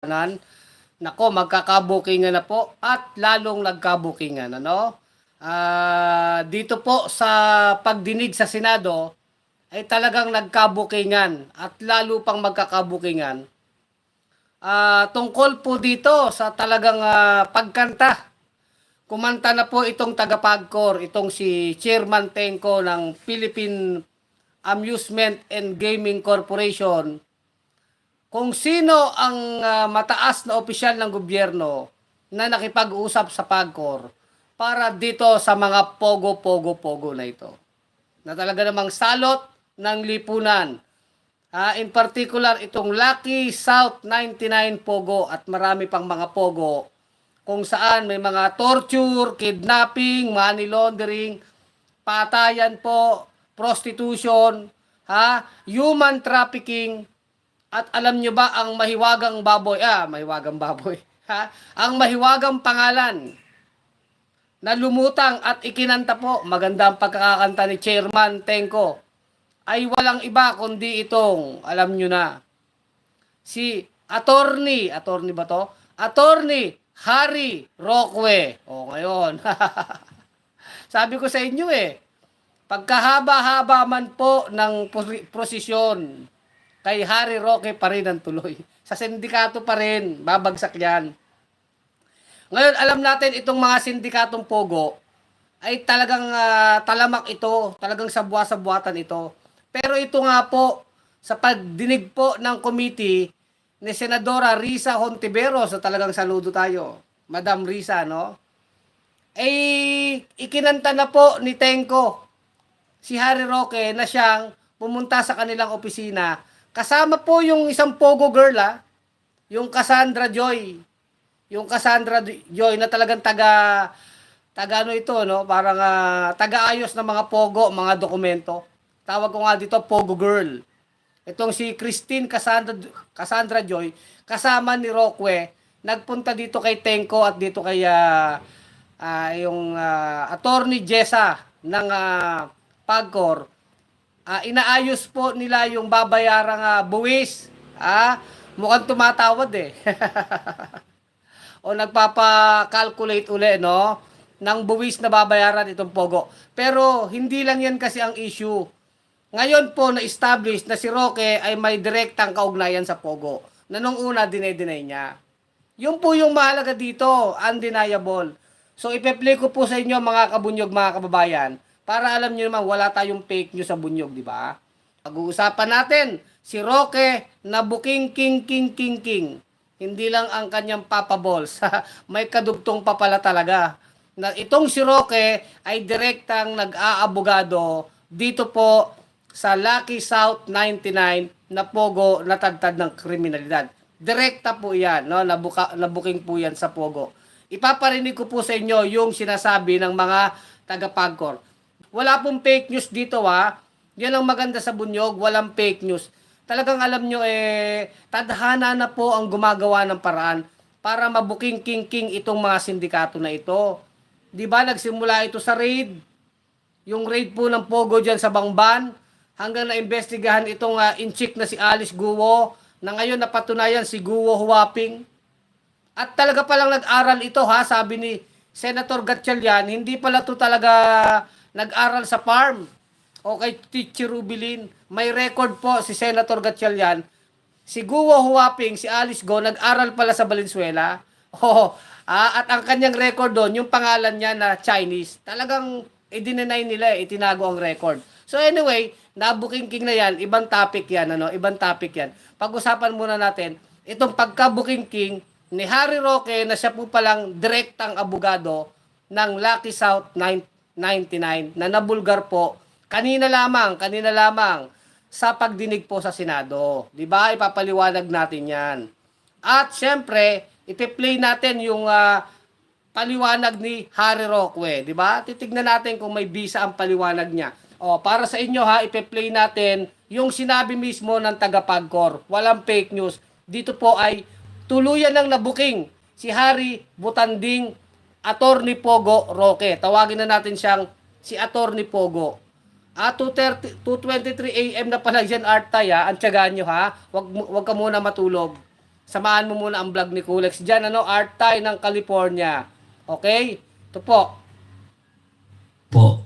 Nako, magkakabukingan na po at lalong nagkabukingan, ano? Dito po sa pagdinig sa Senado ay talagang nagkabukingan at lalo pang magkakabukingan. Tungkol po dito sa talagang pagkanta. Kumanta na po itong tagapagkor, itong si Chairman Tenko ng Philippine Amusement and Gaming Corporation, kung sino ang mataas na opisyal ng gobyerno na nakipag-usap sa PAGCOR para dito sa mga pogo-pogo-pogo na ito. Na talaga namang salot ng lipunan. In particular, itong Lucky South 99 Pogo at marami pang mga pogo kung saan may mga torture, kidnapping, money laundering, patayan po, prostitution, human trafficking. At alam nyo ba ang mahiwagang baboy, mahiwagang baboy, ang mahiwagang pangalan na lumutang at ikinanta po, maganda ang pagkakanta ni Chairman Tenko, ay walang iba kundi itong, alam nyo na, si attorney ba to? Attorney Harry Roque. O ngayon, sabi ko sa inyo pagkahaba-haba man po ng prosesyon, kay Harry Roque pa rin ang tuloy. Sa sindikato pa rin, babagsak yan. Ngayon, alam natin itong mga sindikatong pogo ay talagang talamak ito, talagang sabwa-sabwatan ito. Pero ito nga po, sa pagdinig po ng committee ni Senadora Risa Hontiveros, so talagang saludo tayo, Madam Risa, no? Ikinanta na po ni Tenko, si Harry Roque, na siyang pumunta sa kanilang opisina. Kasama po yung isang pogo girl, yung Cassandra Joy. Yung Cassandra Joy na talagang taga ano ito, no? Parang taga-ayos ng mga pogo, mga dokumento. Tawag ko nga dito, pogo girl. Itong si Christine Cassandra Joy, kasama ni Roque, nagpunta dito kay Tenko at dito kay yung attorney Jessa ng PAGCOR. Inaayos po nila yung babayarang buwis. Mukhang tumatawad o nagpapa-calculate uli, no, ng buwis na babayaran itong pogo. Pero hindi lang yan kasi ang issue. Ngayon po na-establish na si Roque ay may direktang kaugnayan sa pogo, na nung una dinay-deny niya. Yun po yung mahalaga dito, undeniable. So ipe-play ko po sa inyo mga kabunyog, mga kababayan, para alam niyo naman wala tayong fake news sa bunyog, di ba? Pag-uusapan natin si Roque na buking king. Hindi lang ang kanyang Papa Balls. May kadugtong pa pala talaga. Na itong si Roque ay direktang nag-aabogado dito po sa Lucky South 99 na pogo na tagtad ng kriminalidad. Direkta po yan, no? Nabuking po yan sa pogo. Ipaparinig ko po sa inyo yung sinasabi ng mga taga-PAGCOR. Wala pong fake news dito Yan ang maganda sa bunyog, walang fake news. Talagang alam nyo tadhana na po ang gumagawa ng paraan para mabuking king itong mga sindikato na ito. 'Di ba nagsimula ito sa raid? Yung raid po ng Pogo diyan sa Bangban hanggang naimbestigahan itong inchik na si Alice Guo, na ngayon napatunayan si Guo Huaping. At talaga palang nag-aral ito sabi ni Senator Gatchalian, hindi pala to talaga nag-aral sa farm o kay Teacher Rubilin. May record po si Senator Gatchalian. Si Guo Huaping, si Alice Go, nag-aral pala sa Valenzuela. At ang kanyang record doon, yung pangalan niya na Chinese. Talagang i-deny nila, itinago ang record. So anyway, nabuking na yan, ibang topic yan, ibang topic yan. Pag-usapan muna natin, itong pagka-booking king ni Harry Roque na siya po palang direktang abogado ng Lucky South 99 na nabulgar po kanina lamang sa pagdinig po sa Senado. 'Di ba? Ipapaliwanag natin 'yan. At syempre, ipe-play natin yung paliwanag ni Harry Roque, 'di ba? Titingnan natin kung may bisa ang paliwanag niya. Para sa inyo ipe-play natin yung sinabi mismo ng taga-PAGCOR. Walang fake news. Dito po ay tuluyan ng nabuking si Harry Butanding Attorney Pogo Roque. Tawagin na natin siyang si Attorney Pogo. 2:23 AM na pala dyan, Artay, ang tiyagaan nyo Wag ka muna matulog. samahan mo muna ang vlog ni Kulex dyan, ano, Artay ng California. Okay? Ito po. Po,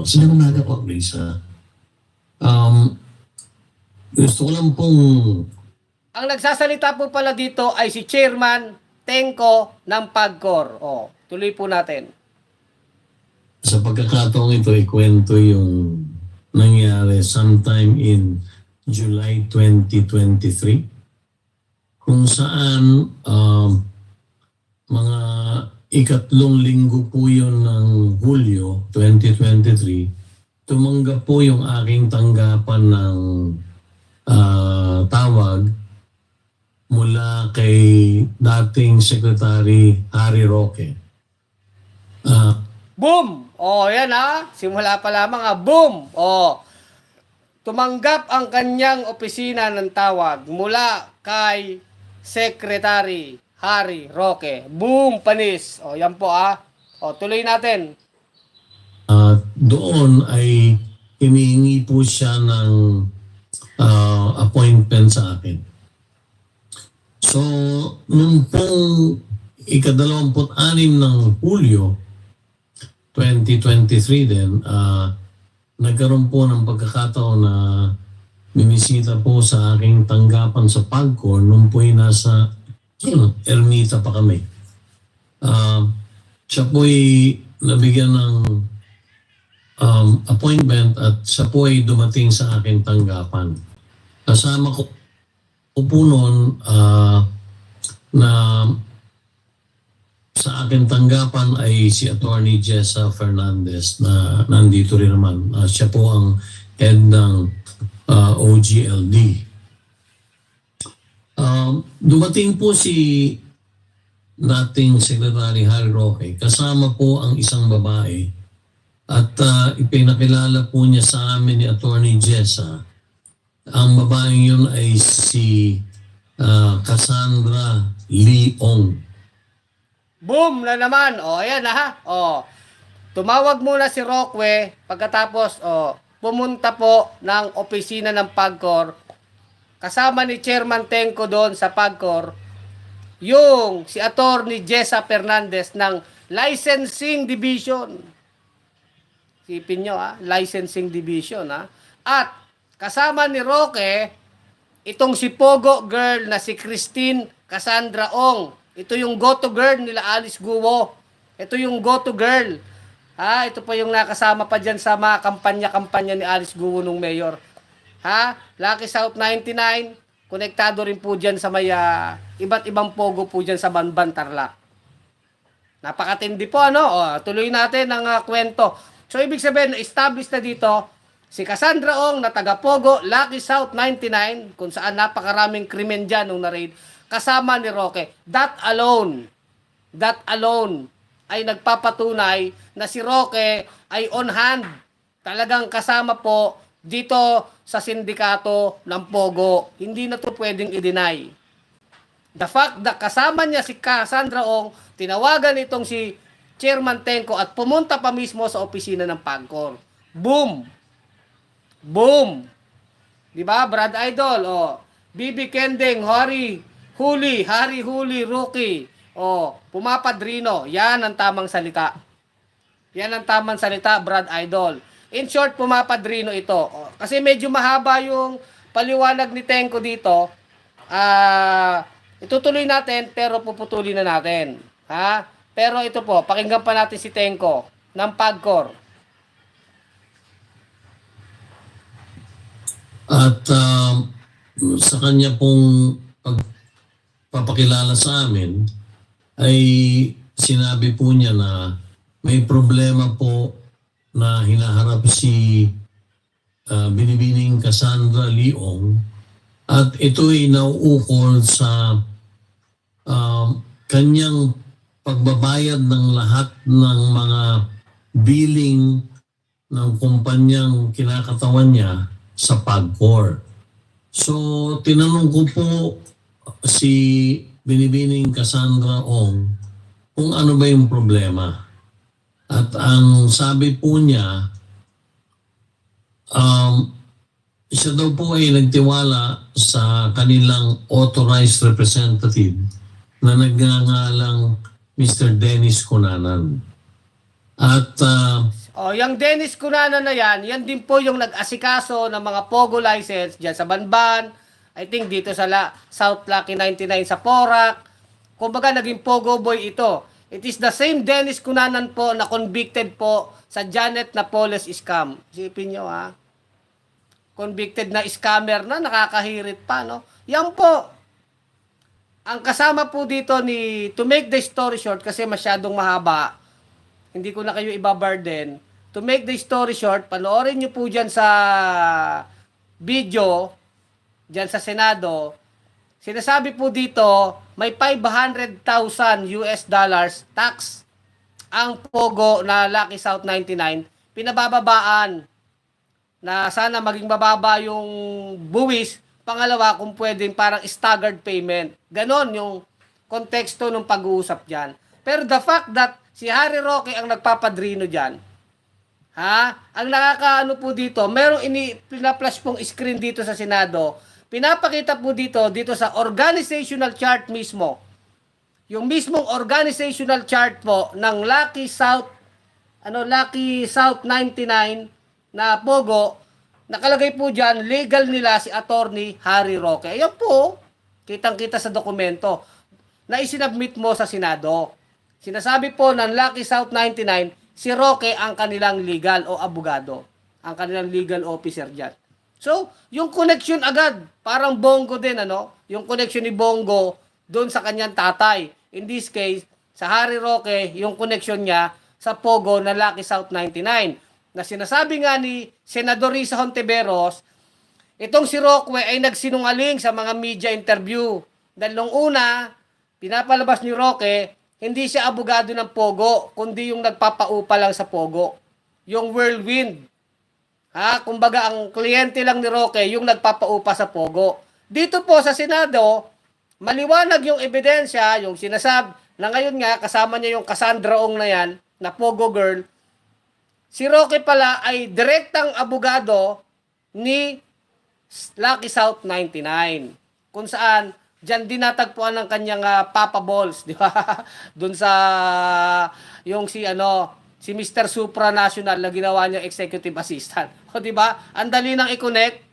sa umaga po, Lisa. Gusto ko lang pong Ang nagsasalita po pala dito ay si Chairman Tenko ng PAGCOR. O, tuloy po natin. sa pagkakataong ito ikwento yung nangyari sometime in July 2023 kung saan mga ikatlong linggo po yun ng Hulyo 2023 tumanggap po yung aking tanggapan ng tawag mula kay dating Secretary Harry Roque. Boom! O, yan ha. Simula pa lamang ha. Boom! O, tumanggap ang kanyang opisina ng tawag mula kay Secretary Harry Roque. Boom! Panis. O, yan po ha. O, tuloy natin. Doon ay hinihingi po siya ng appointment sa akin. So, nung pong ika-26 ng Hulyo 2023 din, nagkaroon po ng pagkakataon na binisita po sa aking tanggapan sa PAGCOR nung po'y nasa Ermita pa kami. Siya po'y nabigyan ng appointment at siya po'y dumating sa aking tanggapan. Kasama ko po noon na sa aking tanggapan ay si Attorney Jessa Fernandez na nandito rin naman. Siya po ang head ng OGLD. Dumating po si dating Secretary Harry Roque kasama po ang isang babae at ipinakilala po niya sa amin ni Attorney Jessa. Ang babaeng yun ay si Cassandra Leong. Boom na naman. O, ayan ha. O, tumawag muna si Roque pagkatapos pumunta po ng opisina ng PAGCOR kasama ni Chairman Tenko doon sa PAGCOR yung si Attorney Jessa Fernandez ng Licensing Division. Sipin nyo ha, Licensing Division ha. At kasama ni Roque itong si Pogo girl na si Christine Cassandra Ong. Ito yung go-to girl nila Alice Guo. Ito yung go-to girl. Ha, ito pa yung nakasama pa dyan sa mga kampanya-kampanya ni Alice Guo nung mayor. Ha, Lucky South 99, konektado rin po dyan sa may iba't ibang pogo po dyan sa Banban, Tarlac. Napakatindi po, ano? O, tuloy natin ang kwento. So, ibig sabihin, na-establish na dito si Cassandra Ong na taga-Pogo, Lucky South 99, kung saan napakaraming krimen dyan nung na-raid, kasama ni Roque. That alone ay nagpapatunay na si Roque ay on hand. Talagang kasama po dito sa sindikato ng Pogo. Hindi na to pwedeng i-deny. The fact that kasama niya si Cassandra Ong, tinawagan itong si Chairman Tenko at pumunta pa mismo sa opisina ng PAGCOR. Boom! Boom! Diba, Brad Idol? O, Bibi Kending, Harry Huli, Rookie. O, pumapadrino. Yan ang tamang salita. Yan ang tamang salita, Brad Idol. In short, pumapadrino ito. O, kasi medyo mahaba yung paliwanag ni Tenko dito. Itutuloy natin, pero puputulin na natin. Ha? Pero ito po, pakinggan pa natin si Tenko ng PAGCOR. At sa kanya pong pagpapakilala sa amin ay sinabi po niya na may problema po na hinaharap si Binibining Cassandra Leong at ito ay nauukol sa kanyang pagbabayad ng lahat ng mga billing ng kumpanyang kinakatawan niya sa PAGCOR. So, tinanong ko po si Binibining Cassandra Ong kung ano ba yung problema. At ang sabi po niya, siya daw po ay nagtiwala sa kanilang authorized representative na nagngangalang Mr. Dennis Cunanan. At Yung Dennis Cunanan na yan din po yung nag-asikaso ng mga Pogo license dyan sa Banban, I think dito sa South Lucky 99 sa Porac. Kumbaga naging Pogo boy ito. It is the same Dennis Cunanan po na convicted po sa Janet Napoles scam. Isipin nyo ha. Convicted na scammer na, nakakahirit pa, no? Yan po. Ang kasama po dito to make the story short, kasi masyadong mahaba, hindi ko na kayo ibaburden. To make the story short, panoorin nyo po dyan sa video, dyan sa Senado, sinasabi po dito, may 500,000 US dollars tax ang Pogo na Lucky South 99, pinabababaan na sana maging bababa yung buwis. Pangalawa, kung pwedeng parang staggered payment. Ganon yung konteksto ng pag-uusap dyan. Pero the fact that si Harry Roque ang nagpapadrino dyan, ang nakakaano po dito, merong pina-flash pong screen dito sa Senado, pinapakita po dito sa organizational chart mismo. Yung mismong organizational chart po ng Lucky South 99 na Pogo, nakalagay po dyan, legal nila si Attorney Harry Roque. Ayan po, kitang-kita sa dokumento na isinabmit mo sa Senado. Sinasabi po ng Lucky South 99, si Roque ang kanilang legal o abogado, ang kanilang legal officer dyan. So, yung connection agad, parang Bongo din, yung connection ni Bongo doon sa kanyang tatay. In this case, sa Harry Roque, yung connection niya sa Pogo na Lucky South 99. Na sinasabi nga ni Senador Risa Hontiveros, itong si Roque ay nagsinungaling sa mga media interview. Dahil nung una, pinapalabas ni Roque, hindi siya abogado ng Pogo, kundi yung nagpapaupa lang sa Pogo. Yung Whirlwind. Kumbaga, ang kliyente lang ni Roque, yung nagpapaupa sa Pogo. Dito po sa Senado, maliwanag yung ebidensya, yung sinasab, na ngayon nga, kasama niya yung Cassandra Ong na yan, na Pogo girl. Si Roque pala ay direktang abogado ni Lucky South 99. Kung saan, dyan dinatagpuan ng kanyang Papa Balls, di ba? Doon sa, yung si Mr. Supranational na ginawa niya executive assistant. O di ba? Ang dali nang i-connect.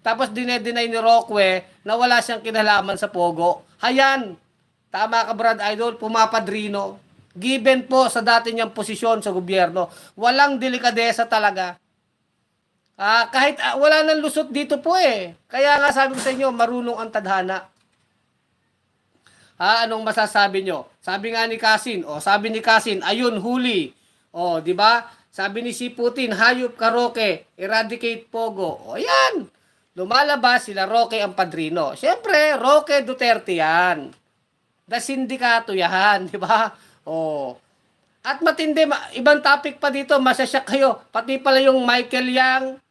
Tapos dinedeny ni Roque na wala siyang kinalaman sa Pogo. Hayan, tama ka Brad Idol, pumapadrino. Given po sa dati niyang posisyon sa gobyerno, walang delikadesa talaga. Kahit wala nang lusot dito po eh. Kaya nga sabi ko sa inyo, marunong ang tadhana. Anong masasabi nyo? Sabi nga ni Kasin, sabi ni Kasin, ayun, huli. Di ba? Sabi ni si Putin, hayop ka Roque, eradicate Pogo. Yan. Lumalabas sila Roque ang padrino. Siyempre, Roque Duterte yan. The sindikato yan, di ba? At matindi, ibang topic pa dito, masasyak kayo. Pati pala yung Michael Yang,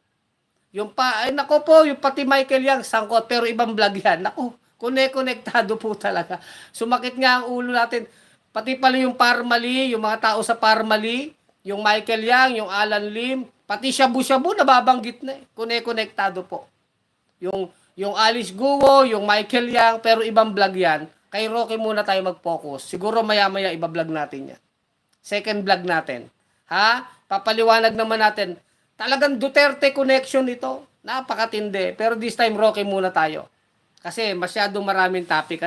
yung pati Michael Yang, sangkot, pero ibang vlog yan. Nako, konektado po talaga. Sumakit nga ang ulo natin. Pati pala yung Parmali, yung mga tao sa Parmali, yung Michael Yang, yung Alan Lim, pati Shabu-Shabu, nababanggit na eh. Konektado po. Yung Alice Guo, yung Michael Yang, pero ibang vlog yan. Kay Roque muna tayo mag-focus. Siguro maya-maya iba-vlog natin yan. Second vlog natin. Papaliwanag naman natin. Talagang Duterte connection ito. Napakatindi. Pero this time Roque muna tayo. Kasi masyadong maraming topic.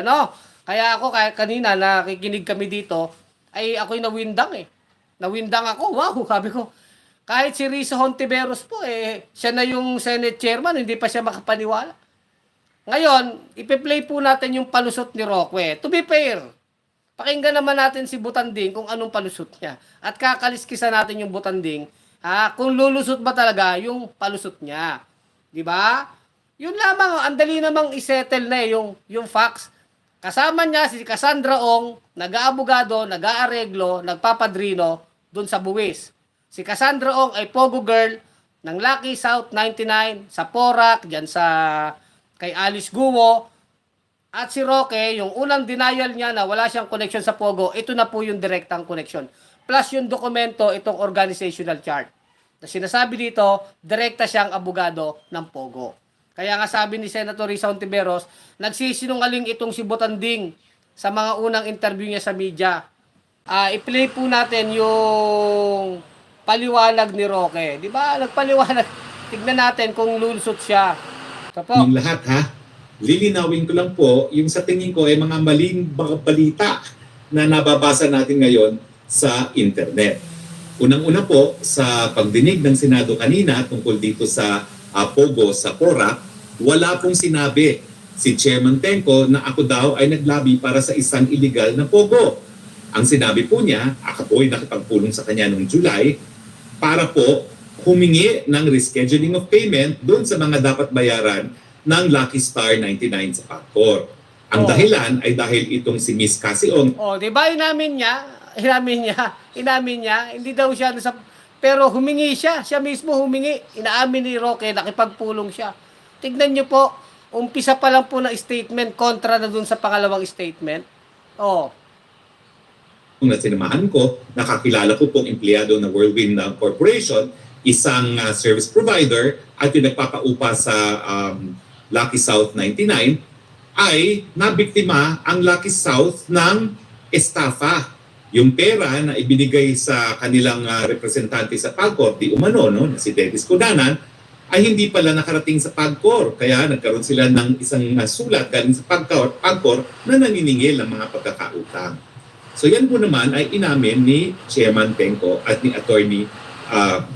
Kaya ako, kanina nakikinig kami dito, ay ako'y nawindang eh. Nawindang ako. Wow, sabi ko. Kahit si Risa Hontiveros po, siya na yung Senate Chairman, hindi pa siya makapaniwala. Ngayon, ipi-play po natin yung palusot ni Roque. To be fair, pakinggan naman natin si Butanding kung anong palusot niya. At kakaliskisan natin yung Butanding, kung lulusot ba talaga yung palusot niya. Di ba? Yun lamang, ang dali namang isettle na yung facts. Kasama niya si Cassandra Ong, nag-aabogado, nag-aareglo, nagpapadrino dun sa buwis. Si Cassandra Ong ay Pogo girl ng Lucky South 99 sa Porac, dyan kay Alice Guo. At si Roque, yung unang denial niya na wala siyang connection sa Pogo, ito na po yung direktang connection. Plus yung dokumento, itong organizational chart. Sinasabi dito, direkta siyang abogado ng Pogo. Kaya nga sabi ni Senator Risa Hontiveros, nagsisinungaling itong si Butanding sa mga unang interview niya sa media. I-play po natin yung paliwanag ni Roque. Di ba? Nagpaliwanag. Tignan natin kung lulusot siya. Ito po. Yung lahat ha, lilinawin ko lang po, yung sa tingin ko ay mga maling mga balita na nababasa natin ngayon sa internet. Unang-una po, sa pagdinig ng Senado kanina tungkol dito sa Pogo sa Cora, wala pong sinabi si Chairman Tenco na ako daw ay naglabi para sa isang illegal na Pogo. Ang sinabi po niya, ako po ay nakipagpulong sa kanya noong July para po humingi ng rescheduling of payment doon sa mga dapat bayaran ng Lucky Star 99 sa PAGCOR. Ang dahilan ay dahil itong si Miss Casiong. Di ba inamin niya, hindi daw siya pero humingi siya mismo humingi. Inaamin ni Roque, nakipagpulong siya. Tignan niyo po, umpisa pa lang po ng statement kontra na dun sa pangalawang statement. Na sinamahan ko, nakakilala ko pong empleyado ng Whirlwind Corporation, isang service provider at yung nagpapaupa sa Lucky South 99, ay nabiktima ang Lucky South ng estafa. Yung pera na ibinigay sa kanilang representante sa PAGCOR, di umano, no, na si Dennis Codanan, ay hindi pala nakarating sa PAGCOR. Kaya nagkaroon sila ng isang sulat galing sa PAGCOR na naniningil ng mga pagkakautang. So yan po naman ay inamin ni Chairman Tenco at ni Attorney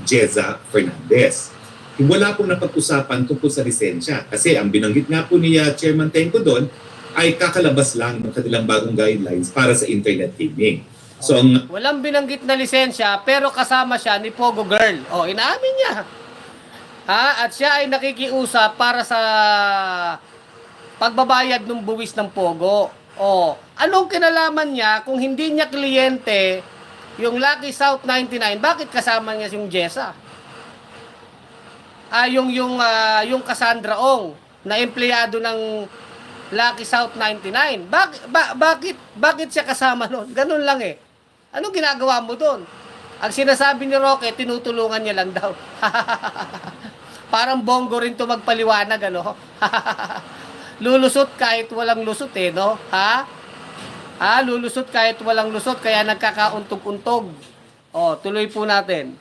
Jeza Fernandez. Wala pong napag-usapan tungkol sa lisensya kasi ang binanggit nga po ni Chairman Tenco doon ay kakalabas lang ng kanilang bagong guidelines para sa internet gaming. So, walang binanggit na lisensya pero kasama siya ni Pogo Girl. Inaamin niya. At siya ay nakikiusap para sa pagbabayad ng buwis ng Pogo. Anong kinalaman niya kung hindi niya kliyente yung Lucky South 99, bakit kasama niya yung Jessa? Yung Cassandra Ong na empleyado ng Lucky South 99. Bakit siya kasama noon? Ganun lang eh. Anong ginagawa mo doon? Ang sinasabi ni Roque, tinutulungan niya lang daw. Parang Bongo rin to magpaliwanag, ano? Lulusot kahit walang lusot eh, no? Lulusot kahit walang lusot, kaya nagkakauntog-untog. Tuloy po natin.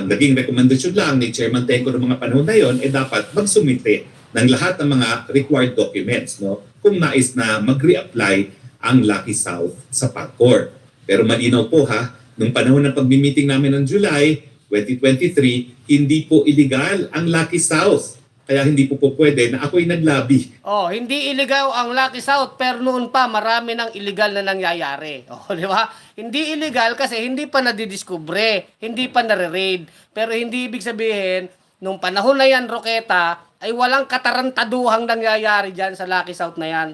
Naging rekomendasyon lang ni Chairman Tenco ng mga panahon na yon, dapat magsumite ng lahat ng mga required documents, no? Kung nais na mag-reapply ang Lucky South sa PAGCOR. Pero malinaw po nung panahon ng pagmi-meeting namin ng July 2023, hindi po illegal ang Lucky South. Kaya hindi po pwede na ako'y naglabi. Hindi illegal ang Lucky South, pero noon pa marami ng illegal na nangyayari. Di ba? Hindi illegal kasi hindi pa nadidiskubre, hindi pa nare-raid. Pero hindi ibig sabihin, nung panahon na yan, Roqueta, ay walang katarantaduhang nangyayari dyan sa Lucky South na yan.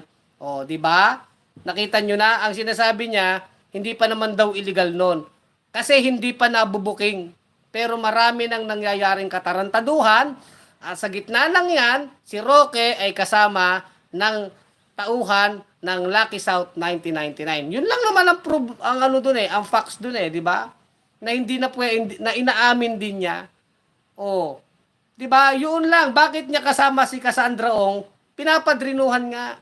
Di ba? Nakita nyo na, ang sinasabi niya, hindi pa naman daw illegal noon. Kasi hindi pa nabubuking. Pero marami nang nangyayaring katarantaduhan. At sa gitna lang yan, si Roque ay kasama ng tauhan ng Lucky South 1999. Yun lang naman ang facts dun eh, di ba? Na hindi na na inaamin din niya. Di ba? Yun lang. Bakit niya kasama si Cassandra Ong? Pinapadrinuhan nga.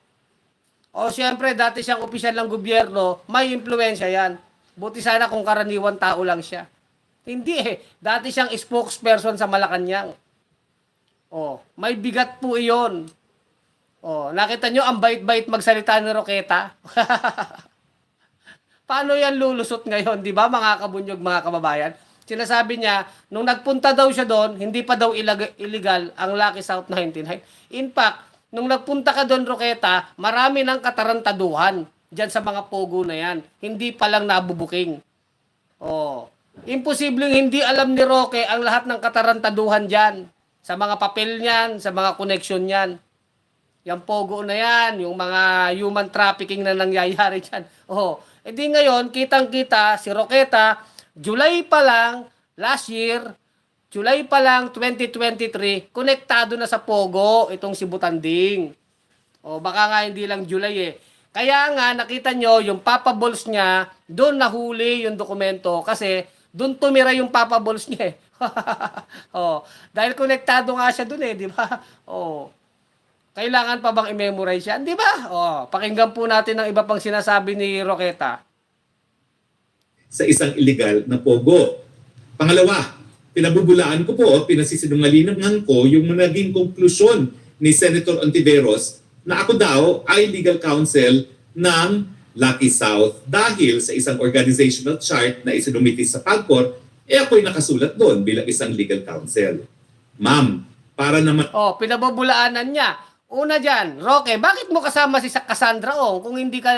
Siyempre, dati siyang opisyal ng gobyerno, may impluwensya yan. Buti sana kung karaniwan tao lang siya. Hindi eh. Dati siyang spokesperson sa Malacanang. May bigat po iyon. Nakita nyo, ang bait-bait magsalita ni Roqueta. Paano yan lulusot ngayon, di ba, mga kabunyog, mga kababayan? Sinasabi niya, nung nagpunta daw siya doon, hindi pa daw illegal ang Lucky South 99. In fact, nung nagpunta ka doon, Roqueta, marami ng katarantaduhan dyan sa mga pogo na yan. Hindi pa lang nabubuking. Imposibleng hindi alam ni Roque ang lahat ng katarantaduhan dyan. Sa mga papel niyan, sa mga connection niyan. Yung pogo na yan, yung mga human trafficking na nangyayari dyan. Edi ngayon, kitang-kita, si Roqueta, July pa lang, last year, July pa lang, 2023, konektado na sa Pogo, itong si Butanding. Baka nga hindi lang July eh. Kaya nga, nakita nyo, yung Papa Balls niya, doon nahuli yung dokumento kasi doon tumira yung Papa Balls niya eh. Oh, dahil konektado nga siya dun eh, di ba? Oh. Kailangan pa bang i-memorize yan, di ba? Oh, pakinggan po natin ang iba pang sinasabi ni Roqueta. Sa isang illegal na pogo. Pangalawa, pinabubulaan ko po, pinasisinungalingan ko yung naging konklusyon ni Senator Ontiveros na ako daw ay legal counsel ng Lucky South dahil sa isang organizational chart na isinumiti sa PAGCOR, ako'y nakasulat doon bilang isang legal counsel. Ma'am, para naman... Oh, pinabubulaanan niya. Una dyan, Roque, bakit mo kasama si Cassandra Ong kung hindi ka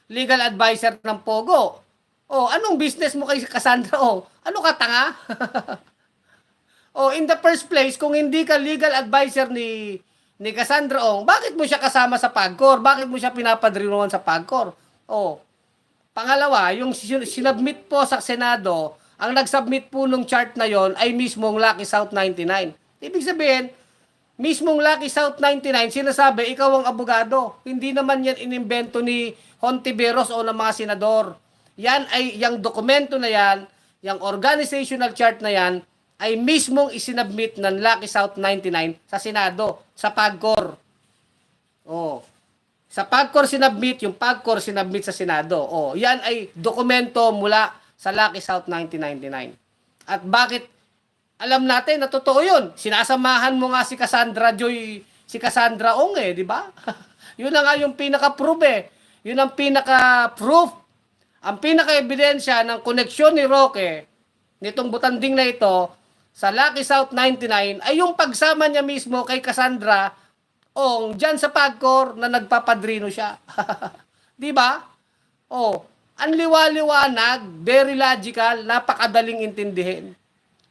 legal advisor ng Pogo? Oh, anong business mo kay Cassandra Ong? Ano ka, tanga? Oh, in the first place, kung hindi ka legal advisor ni Cassandra Ong, bakit mo siya kasama sa PAGCOR? Bakit mo siya pinapadrinuhan sa PAGCOR? Oh. Pangalawa, yung sinubmit po sa Senado, ang nag-submit po nung chart na yon ay mismong Lucky South 99. Ibig sabihin, mismong Lucky South 99, sinasabi, ikaw ang abogado. Hindi naman yan inimbento ni Hontiveros o ng mga senador. Yan ay, yung dokumento na yan, yung organizational chart na yan, ay mismong isinabmit ng Lucky South 99 sa Senado, sa PAGCOR. Oh. Sa PAGCOR sinabmit, yung PAGCOR sinabmit sa Senado. Oh, yan ay dokumento mula sa Lucky South 1999. At bakit alam natin na totoo yun? Sinasamahan mo nga si Cassandra Ong eh, di ba? Yun na nga yung pinaka-proof eh. Yun ang pinaka-proof. Ang pinaka-ebidensya ng koneksyon ni Roque, nitong butanding na ito, sa Lucky South 99, ay yung pagsama niya mismo kay Cassandra Ong dyan sa PAGCOR na nagpapadrino siya. Di ba? Oh, ang liwa-liwanag, very logical, napakadaling intindihin.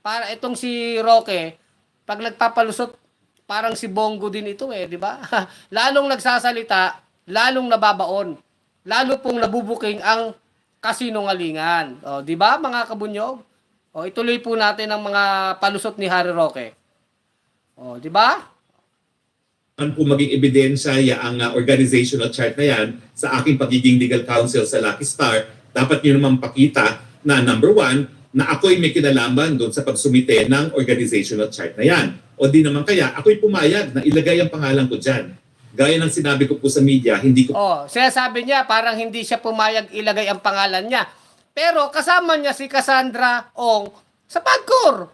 Para itong si Roque, pag nagpapalusot, parang si Bongo din ito eh, di ba? Lalong nagsasalita, lalong nababaon. Lalo pong nabubuking ang kasinungalingan. O, di ba mga kabunyog? O, ituloy po natin ang mga palusot ni Harry Roque. O, di ba? Ano po maging ebidensya ang organizational chart na yan sa aking pagiging legal counsel sa Lucky Star, dapat nyo naman pakita na number one, na ako'y may kinalaman doon sa pagsumite ng organizational chart na yan. O di naman kaya, ako'y pumayag na ilagay ang pangalan ko dyan. Gaya ng sinabi ko po sa media, hindi ko... Oh, sinasabi niya, parang hindi siya pumayag ilagay ang pangalan niya. Pero kasama niya si Cassandra Ong sa PAGCOR.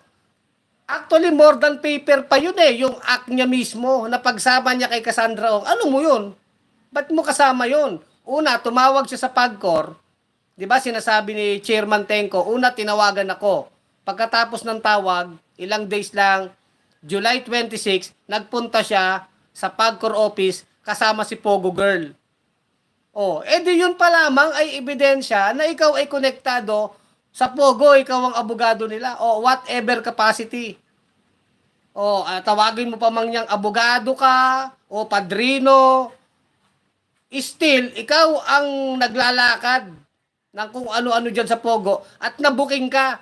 Actually, more than paper pa yun eh. Yung act niya mismo na pagsama niya kay Cassandra Ong. Ano mo yun? Ba't mo kasama yun? Una, tumawag siya sa PAGCOR. Di ba sinasabi ni Chairman Tenco, una tinawagan ako. Pagkatapos ng tawag, ilang days lang, July 26, nagpunta siya sa PAGCOR office kasama si Pogo Girl. Oh, edi yun pa lamang ay ebidensya na ikaw ay konektado sa Pogo, ikaw ang abogado nila. O whatever capacity. O tawagin mo pa mang niyang abogado ka o padrino. Still, ikaw ang naglalakad ng kung ano-ano dyan sa Pogo at nabuking ka.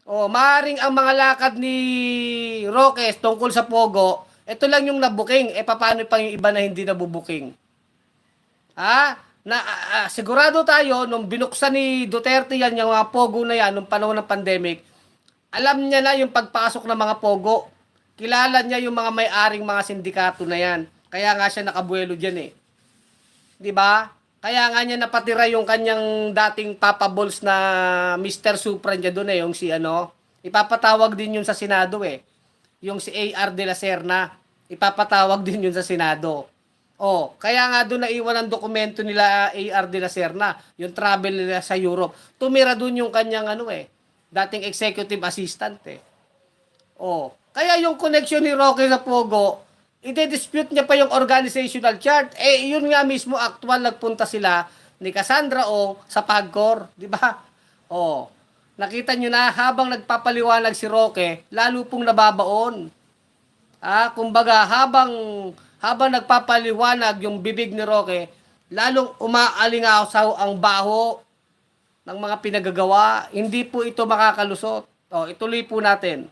O maaaring ang mga lakad ni Roque tungkol sa Pogo, ito lang yung nabuking. E paano pa yung iba na hindi nabubuking? Sigurado tayo, nung binuksan ni Duterte yan, yung mga Pogo na yan, nung panahon ng pandemic, alam niya na yung pagpasok ng mga Pogo. Kilala niya yung mga may-aring mga sindikato na yan. Kaya nga siya nakabuelo dyan eh. Di ba? Kaya nga niya napatira yung kanyang dating Papa Balls na Mr. Supra niya doon eh, yung si ano. Ipapatawag din yun sa Senado eh. Yung si A.R. de la Serna. Ipapatawag din yun sa Senado. Oh, kaya nga doon naiwan ang dokumento nila A.R. de la Serna, yung travel nila sa Europe. Tumira doon yung kanyang dating executive assistant eh. Oh, kaya yung connection ni Roque sa Pogo, i-dispute niya pa yung organizational chart. Eh, yun nga mismo, actual nagpunta sila ni Cassandra Ong sa PAGCOR, di ba? Oh, nakita nyo na habang nagpapaliwanag si Roque, lalo pong nababaon. Kumbaga, habang nagpapaliwanag yung bibig ni Roque, lalong umaalingaw ang baho ng mga pinagagawa. Hindi po ito makakalusot. O, ituloy po natin.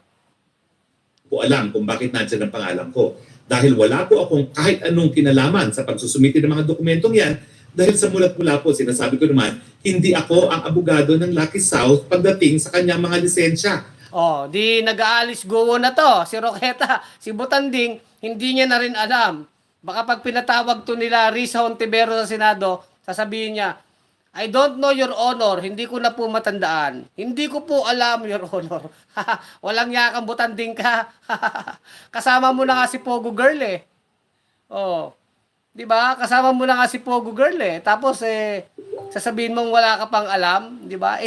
Po alam kung bakit nandiyan ang pangalan ko. Dahil wala po akong kahit anong kinalaman sa pagsusumite ng mga dokumentong yan, dahil sa mulat-mula po, sinasabi ko naman, hindi ako ang abogado ng Lucky South pagdating sa kanyang mga lisensya. Oh, di nag-aalis guwo na to, si Roqueta. Si Butanding, hindi niya na rin alam. Baka pag pinatawag to nila Risa Hontiveros sa Senado, sasabihin niya, I don't know, Your Honor. Hindi ko na po matandaan. Hindi ko po alam, Your Honor. Walang yakang Butanding ka. Kasama mo na nga si Pogo Girl eh. Oh. 'Di ba? Kasama mo na nga si Pogo Girl eh. Tapos sasabihin mong wala ka pang alam, 'di ba?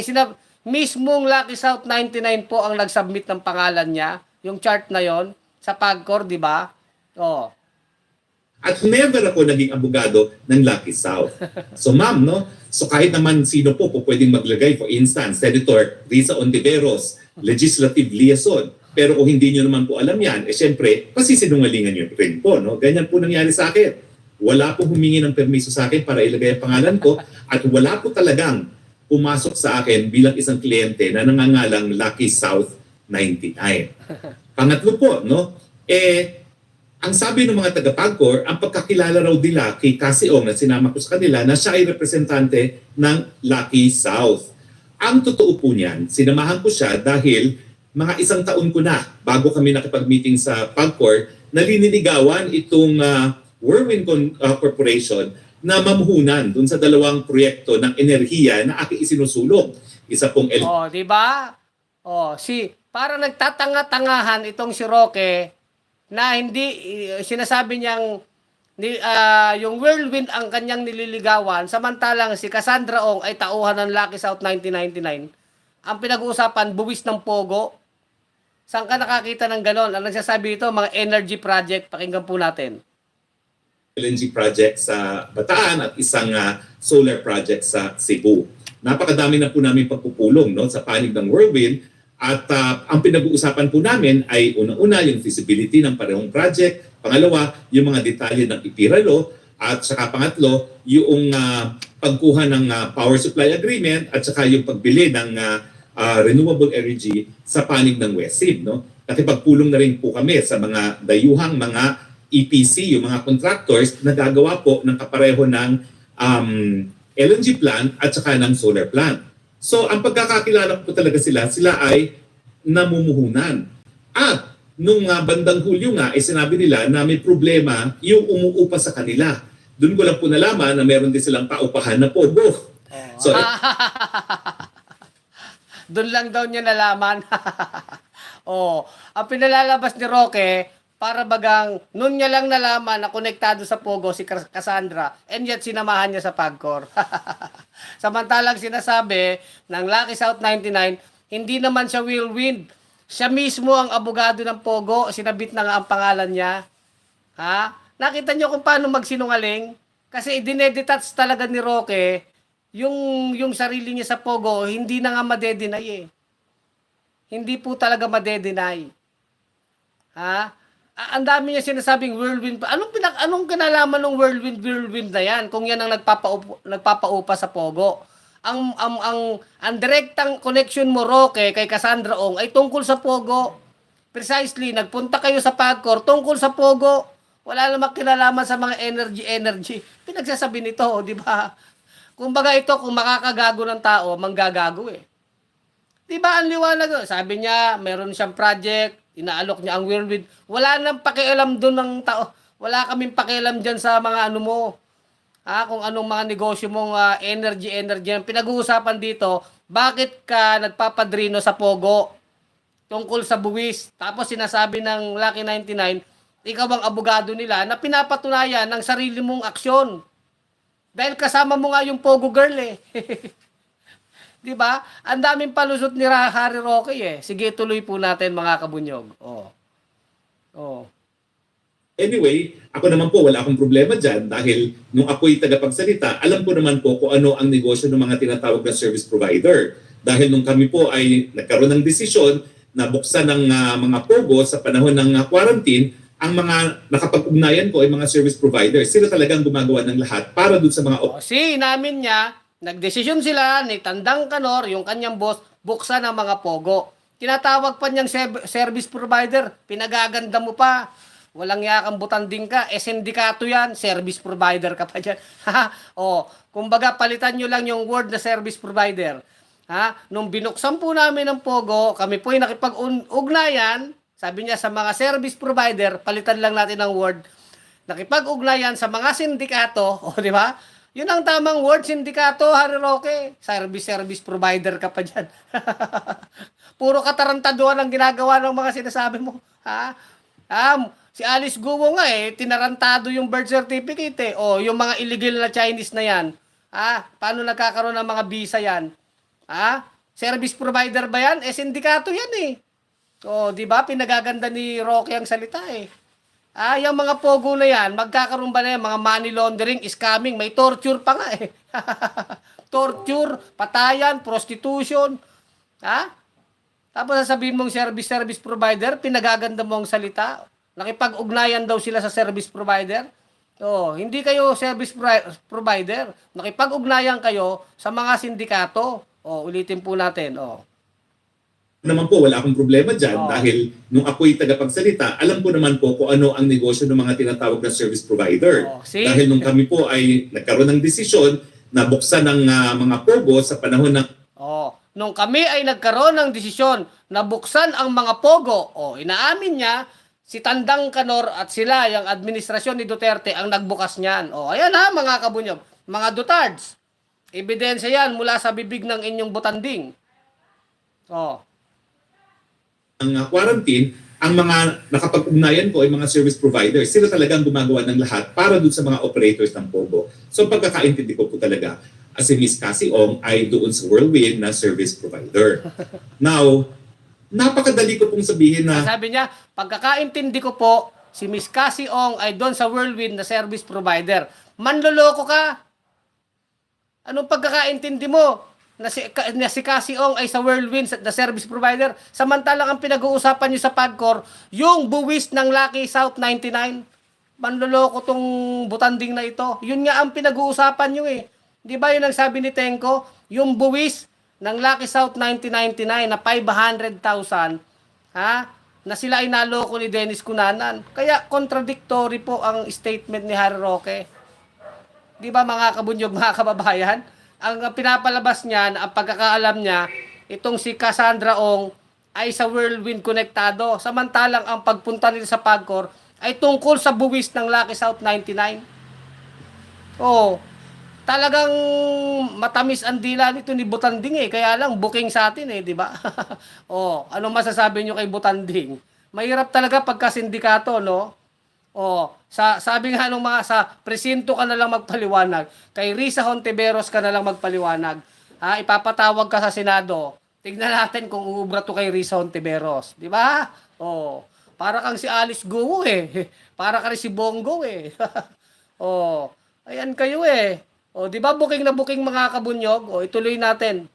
Mismong Lucky South 99 po ang nag-submit ng pangalan niya, yung chart na 'yon sa PAGCOR, 'di ba? Oh. At never ako naging abogado ng Lucky South. So ma'am, no? So kahit naman sino po pwedeng maglagay, for instance, Senator Risa Hontiveros, legislative liaison. Pero kung hindi nyo naman po alam yan, syempre, pasisinungalingan nyo rin po, no? Ganyan po nangyari sa akin. Wala po humingi ng permiso sa akin para ilagay ang pangalan ko at wala po talagang pumasok sa akin bilang isang kliyente na nangangalang Lucky South 99. Pangatlo po, no? Ang sabi ng mga taga-PAGCOR, ang pagkakilala raw nila kay Cassie Ong na sinama ko sa kanila na siya ay representante ng Lucky South. Ang totoo po niyan, sinamahan ko siya dahil mga isang taon ko na bago kami nakipag-meeting sa PAGCOR, naliniligawan itong Whirlwind Corporation na mamuhunan dun sa dalawang proyekto ng enerhiya na aking isinusulong. Isa pong Oh, 'di ba? Oh, para nagtatanga-tangahan itong si Roque na hindi sinasabi niyang yung Whirlwind ang kanyang nililigawan, samantalang si Cassandra Ong ay tauhan ng Lucky South 1999. Ang pinag-uusapan, buwis ng Pogo. Saan ka nakakita ng ganon? Ang nagsasabi ito, mga energy project. Pakinggan po natin. LNG project sa Bataan at isang solar project sa Cebu. Napakadami na po namin pagpupulong, no, sa panig ng Whirlwind. At ang pinag-uusapan po namin ay una-una yung feasibility ng parehong project, pangalawa yung mga detalye ng ipiralo, at saka pangatlo yung pagkuha ng power supply agreement at saka yung pagbili ng renewable energy sa panig ng WESIB. No? Nakipagpulong na rin po kami sa mga dayuhang mga EPC, yung mga contractors na gagawa po ng kapareho ng LNG plant at saka ng solar plant. So, ang pagkakakilala ko talaga sila ay namumuhunan. At nung bandang Hulyo nga, sinabi nila na may problema yung umuupa sa kanila. Doon ko lang po nalaman na meron din silang paupahan na pogo. So, Doon lang daw niya nalaman. Ang pinalalabas ni Roque, para bagang noon niya lang nalaman na konektado sa Pogo si Cassandra and yet sinamahan niya sa PAGCOR. Samantalang sinasabi ng Lucky South 99, hindi naman siya Whirlwind. Siya mismo ang abogado ng Pogo, sinabit na nga ang pangalan niya. Ha? Nakita niyo kung paano magsinungaling? Kasi dinedetach talaga ni Roque yung sarili niya sa Pogo, hindi na nga madedenay eh. Hindi po talaga madedenay. Ha? Ang dami niya sinasabing Whirlwind pa. Anong kinalaman ng Whirlwind na yan kung yan ang nagpapaupa sa Pogo? Ang direktang connection mo, Roque, kay Cassandra Ong ay tungkol sa Pogo. Precisely, nagpunta kayo sa PAGCOR tungkol sa Pogo. Wala namang kinalaman sa mga energy. Pinagsasabi nito, di ba? Kumbaga ito, kung makakagago ng tao, manggagago eh. Di ba ang liwanag? Sabi niya, meron siyang project, inaalok niya ang Whirlwind. Wala nang pakialam doon ng tao. Wala kaming pakialam dyan sa mga ano mo. Kung anong mga negosyo mong energy. Ang pinag-uusapan dito, bakit ka nagpapadrino sa Pogo tungkol sa buwis? Tapos sinasabi ng Lucky 99, ikaw ang abogado nila na pinapatunayan ng sarili mong aksyon. Dahil kasama mo nga yung Pogo Girl eh. Di ba? Ang daming palusot ni Harry Roque eh. Sige, tuloy po natin mga kabunyog. Anyway, ako naman po wala akong problema dyan dahil nung ako'y tagapagsalita, alam ko naman po kung ano ang negosyo ng mga tinatawag na service provider. Dahil nung kami po ay nagkaroon ng desisyon na buksan ng mga Pogo sa panahon ng quarantine, ang mga nakapag-ugnayan ko ay mga service providers. Sila talagang gumagawa ng lahat para dun sa mga namin niya, nagdesisyon sila ni Tandang Kanor, yung kanyang boss, buksan ang mga Pogo. Tinatawag pa niyang service provider. Pinagaganda mo pa. Walang yakang Butanding ka. sindikato yan. Service provider ka pa dyan. Kumbaga, palitan nyo lang yung word na service provider. Nung binuksan po namin ng Pogo, kami po ay nakipag-ugnayan, sabi niya sa mga service provider, palitan lang natin ang word, nakipag-ugnayan sa mga sindikato, o di ba? Yun ang tamang word, sindikato, Harry Roque. Service provider ka pa dyan. Puro katarantaduhan ang ginagawa ng mga sinasabi mo. Si Alice Guo nga tinarantado yung birth certificate O, yung mga illegal na Chinese na yan. Paano nagkakaroon ng mga visa yan? Service provider ba yan? Sindikato yan O, di ba? Pinagaganda ni Roque ang salita yung mga pogo na yan, magkakaroon ba na yan, mga money laundering, scamming, may torture pa nga Torture, patayan, prostitution. Tapos sasabihin mong service provider, pinagaganda mo ang salita. Nakipag-ugnayan daw sila sa service provider. Hindi kayo service provider. Nakipag-ugnayan kayo sa mga sindikato. Ulitin po natin. Naman po, wala akong problema dyan dahil nung ako'y tagapagsalita, alam ko naman po kung ano ang negosyo ng mga tinatawag na service provider. Dahil nung kami po ay nagkaroon ng desisyon na buksan ng mga pogo sa panahon ng... Nung kami ay nagkaroon ng desisyon na buksan ang mga pogo, inaamin niya, si Tandang Kanor at sila, yung administrasyon ni Duterte, ang nagbukas niyan. Ayan mga kabunyog, mga Dutards. Ebidensya yan mula sa bibig ng inyong butanding. Ang quarantine, ang mga nakapag-ugnayan ko ay mga service providers. Sila talagang gumagawa ng lahat para dun sa mga operators ng Pogo. So pagkakaintindi ko po talaga, si Miss Cassie Ong ay doon sa Whirlwind na service provider. Now, napakadali ko pong sabihin na... Sabi niya, pagkakaintindi ko po, si Miss Cassie Ong ay doon sa Whirlwind na service provider. Manloloko ka? Anong pagkakaintindi mo? Na si Cassie Ong ay sa Whirlwind na service provider, samantalang ang pinag-uusapan nyo sa PAGCOR, yung buwis ng Lucky South 99. Manloloko tong butanding na ito. Yun nga ang pinag-uusapan nyo Di ba yun ang sabi ni Tenko? Yung buwis ng Lucky South 1999 na 500,000, na sila ay naloko ni Dennis Cunanan. Kaya contradictory po ang statement ni Harry Roque. Di ba mga kabunyog, mga kababayan? Ang pinapalabas niya, ang pagkakaalam niya, itong si Cassandra Ong ay sa Whirlwind konektado. Samantalang ang pagpunta nila sa PAGCOR ay tungkol sa buwis ng Lucky South 99. Talagang matamis ang dila nito ni Butanding kaya lang booking sa atin di ba? Ano masasabi niyo kay Butanding? Mahirap talaga pagka sindikato, no? Sabi nga nung mga sa presinto ka na lang magpaliwanag, kay Risa Hontiveros ka na lang magpaliwanag. Ipapatawag ka sa Senado. Tignan natin kung uubra to kay Risa Hontiveros, di ba? Para kang si Alice Guo Para ka rin si Bongo Ayan kayo di ba booking na booking mga kabunyog? Ituloy natin.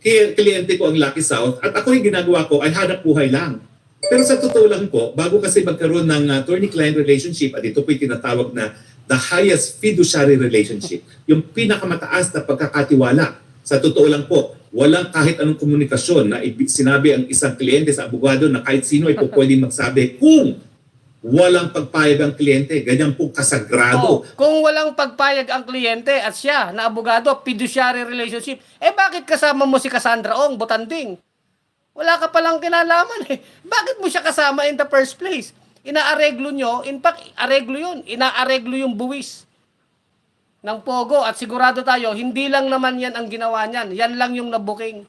Kliyente ko ang Lucky South at ako yung ginagawa ko ay hanap buhay lang. Pero sa totoo lang po, bago kasi magkaroon ng attorney-client relationship, at ito po'y tinatawag na the highest fiduciary relationship, yung pinakamataas na pagkakatiwala. Sa totoo lang po, walang kahit anong komunikasyon na sinabi ang isang kliyente sa abogado na kahit sino ay po pwedeng magsabi kung walang pagpayag ang kliyente. Ganyan po kasagrado. Kung walang pagpayag ang kliyente at siya na abogado, fiduciary relationship, bakit kasama mo si Cassandra Ong, Butanding? Wala ka palang kinalaman Bakit mo siya kasama in the first place? Inaareglo nyo, in fact, areglo yun. Inaareglo yung buwis ng Pogo at sigurado tayo, hindi lang naman yan ang ginawa niyan. Yan lang yung nabuking.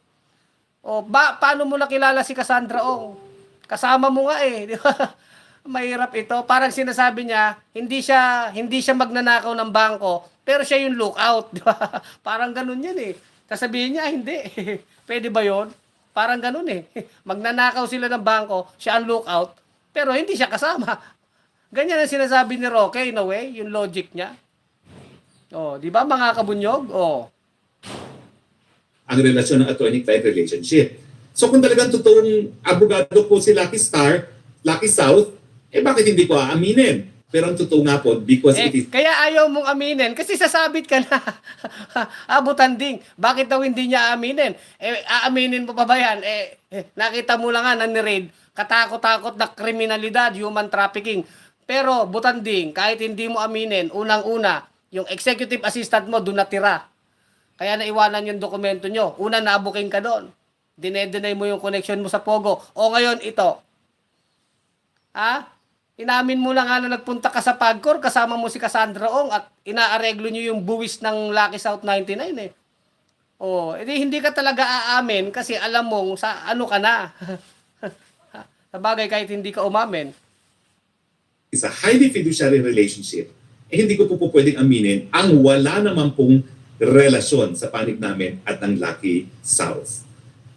Paano mo nakilala si Cassandra Ong? Kasama mo nga di ba? Mahirap ito. Parang sinasabi niya, hindi siya magnanakaw ng bangko, pero siya yung lookout, di ba? Parang ganun yan Sasabihin niya, hindi. Pwede ba yon? Parang ganun Magnanakaw sila ng bangko, siya ang lookout, pero hindi siya kasama. Ganyan ang sinasabi ni Roque, in a way, yung logic niya. Di ba mga kabunyog? Ang relasyon ng attorney-client relationship. So kung talagang totoong abogado po si Lucky South, bakit hindi ko aaminin? Pero ang totoo nga po, because it is... Kaya ayaw mong aminin kasi sasabit ka na. Butanding, bakit daw hindi niya aaminin? Aaminin mo pa ba yan? Nakita mo lang nga na ni-raid, katakot-takot na kriminalidad, human trafficking. Pero Butanding, kahit hindi mo aminin, unang-una, yung executive assistant mo doon natira. Kaya naiwanan yung dokumento nyo. Una, naabuking ka doon. Dinedenay mo yung connection mo sa Pogo. O ngayon, ito. Inamin mo na nga na nagpunta ka sa Pagcor, kasama mo si Cassandra Ong at inaareglo nyo yung buwis ng Lucky South 99 eh. Edi hindi ka talaga aamin kasi alam mong sa ano ka na. Sa bagay kahit hindi ka umamin. Is a highly fiduciary relationship, hindi ko po pwedeng aminin ang wala naman pong relasyon sa panig namin at ng Lucky South.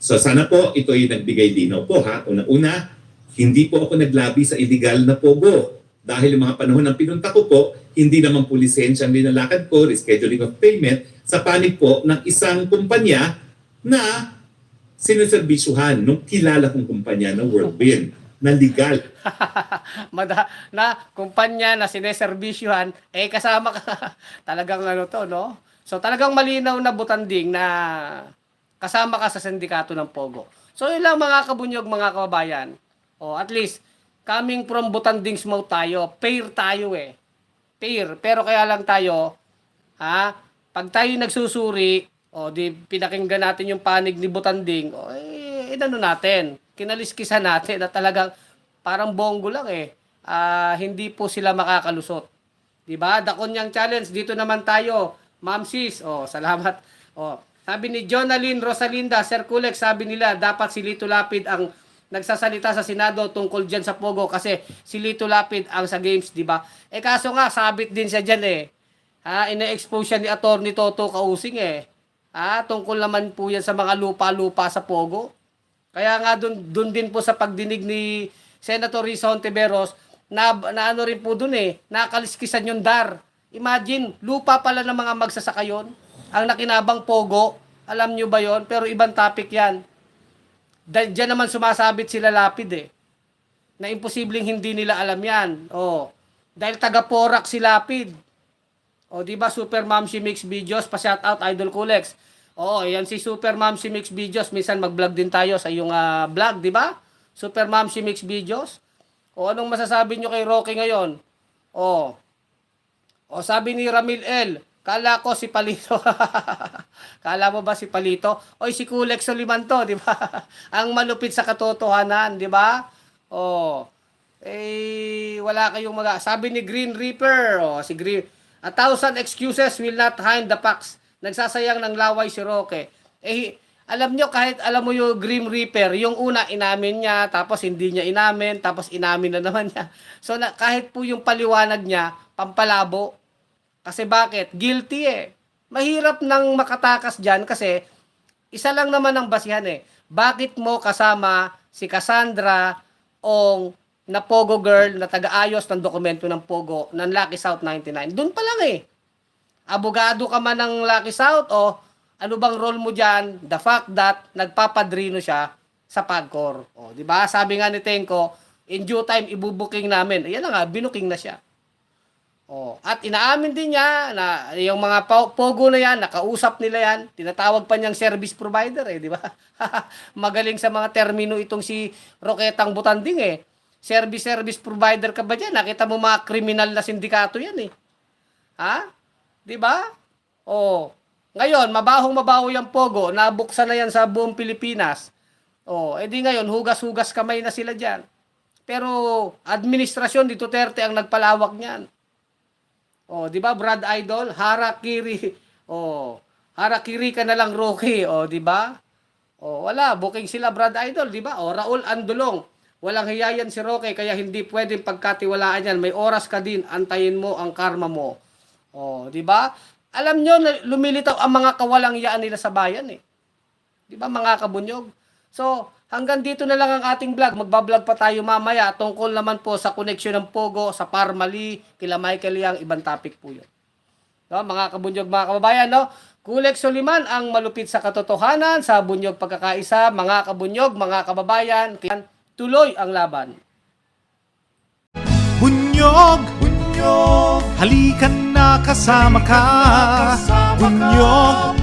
So sana po ito ay nagbigay linaw po ha. Una-una, hindi po ako naglabi sa illegal na Pogo. Dahil yung mga panahon ng pinunta ko po, hindi naman po lisensya ang linalakad ko, rescheduling of payment, sa panig po ng isang kumpanya na sinuserbisyuhan nung kilala kong kumpanya ng Whirlwind na legal. Na kumpanya na sineserbisyuhan, kasama ka. Talagang ano to, no? So talagang malinaw na butanding na kasama ka sa sindikato ng Pogo. So yun lang mga kabunyog, mga kababayan. At least, coming from Butanding Smooth tayo, fair tayo eh. Fair. Pero kaya lang tayo, pag tayo nagsusuri, di pinakinggan natin yung panig ni Butanding, inano natin, kinaliskisan natin na talagang parang bongo lang eh. Hindi po sila makakalusot. Diba? Dakonyang challenge, dito naman tayo. Ma'am Sis, salamat. Sabi ni Jonalyn Rosalinda, Sir Kulex, sabi nila, dapat si Lito Lapid ang nagsasalita sa Senado tungkol dyan sa Pogo kasi si Lito Lapid ang sa games, di ba? Kaso nga, sabit din siya dyan eh. Ina-expose siya ni Atty. Toto Kausing eh. Tungkol naman po yan sa mga lupa-lupa sa Pogo. Kaya nga dun din po sa pagdinig ni Senator Risa Hontiveros, na ano rin po dun eh, nakaliskisan yung DAR. Imagine, lupa pala ng mga magsasaka yun. Ang nakinabang Pogo, alam nyo ba yon? Pero ibang topic yan. Diyan naman sumasabit sila Lapid eh. Na imposibleng hindi nila alam yan. Dahil taga-Porac si Lapid. Di ba Super Mamsi Mix Videos, pa-shout out Idol Kulex. Yan si Super Mamsi Mix Videos, minsan mag-vlog din tayo sa iyong vlog, di ba? Super Mamsi Mix Videos. Anong masasabi nyo kay Rocky ngayon? Sabi ni Ramil L, kala ko si Palito. Kala mo ba si Palito? Si Kulex Soliman to, di ba? Ang malupit sa katotohanan, di ba? Wala kayong sabi ni Green Reaper, si Green, 1,000 excuses will not hide the facts. Nagsasayang ng laway si Roque. Alam nyo, kahit alam mo yung Grim Reaper, yung una inamin niya, tapos hindi niya inamin, tapos inamin na naman niya. So kahit po yung paliwanag niya, pampalabo. Kasi bakit? Guilty eh. Mahirap nang makatakas dyan kasi isa lang naman ang basihan eh. Bakit mo kasama si Cassandra Ong na Pogo girl na taga-ayos ng dokumento ng Pogo ng Lucky South 99? Doon pa lang eh. Abogado ka man ng Lucky South ano bang role mo dyan? The fact that nagpapadrino siya sa Pagcor. Di ba? Sabi nga ni Tenko, in due time ibubuking namin. Ayan na nga, binuking na siya. At inaamin din niya na yung mga Pogo na yan, nakausap nila yan, tinatawag pa niyang service provider di ba? Magaling sa mga termino itong si Roquetang Butanding eh. Service provider ka ba dyan? Nakita mo mga kriminal na sindikato yan eh. Di ba? Ngayon, mabahong-mabaho yung Pogo, nabuksan na yan sa buong Pilipinas. Di ngayon, hugas-hugas kamay na sila dyan. Pero, administrasyon ni Duterte ang nagpalawak niyan. Di ba, Brad Idol? Harakiri. Harakiri ka na lang, Rocky. Di ba? Wala, booking sila, Brad Idol, di ba? Raul Andulong. Walang hiyayan si Rocky, kaya hindi pwedeng pagkatiwalaan yan. May oras ka din, antayin mo ang karma mo. Di ba? Alam nyo, lumilitaw ang mga kawalang yaan nila sa bayan eh. Di ba, mga kabunyog? So, hanggang dito na lang ang ating vlog. Magbablog pa tayo mamaya tungkol naman po sa koneksyon ng Pogo, sa Parmali, kila Michael Yang, ibang topic po yun. Mga kabunyog, mga kababayan, Kulex Soliman ang malupit sa katotohanan, sa bunyog pagkakaisa, mga kabunyog, mga kababayan, tuloy ang laban. Bunyog, bunyog, halikan na kasama ka. Bunyog,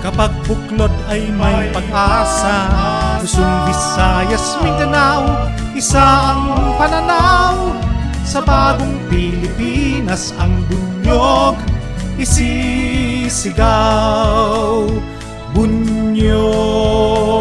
kapag buklod ay may pag-asa. Luzon, Visayas, Mindanao, isa ang pananaw. Sa bagong Pilipinas ang bunyog, isip sumisigaw. Bunyog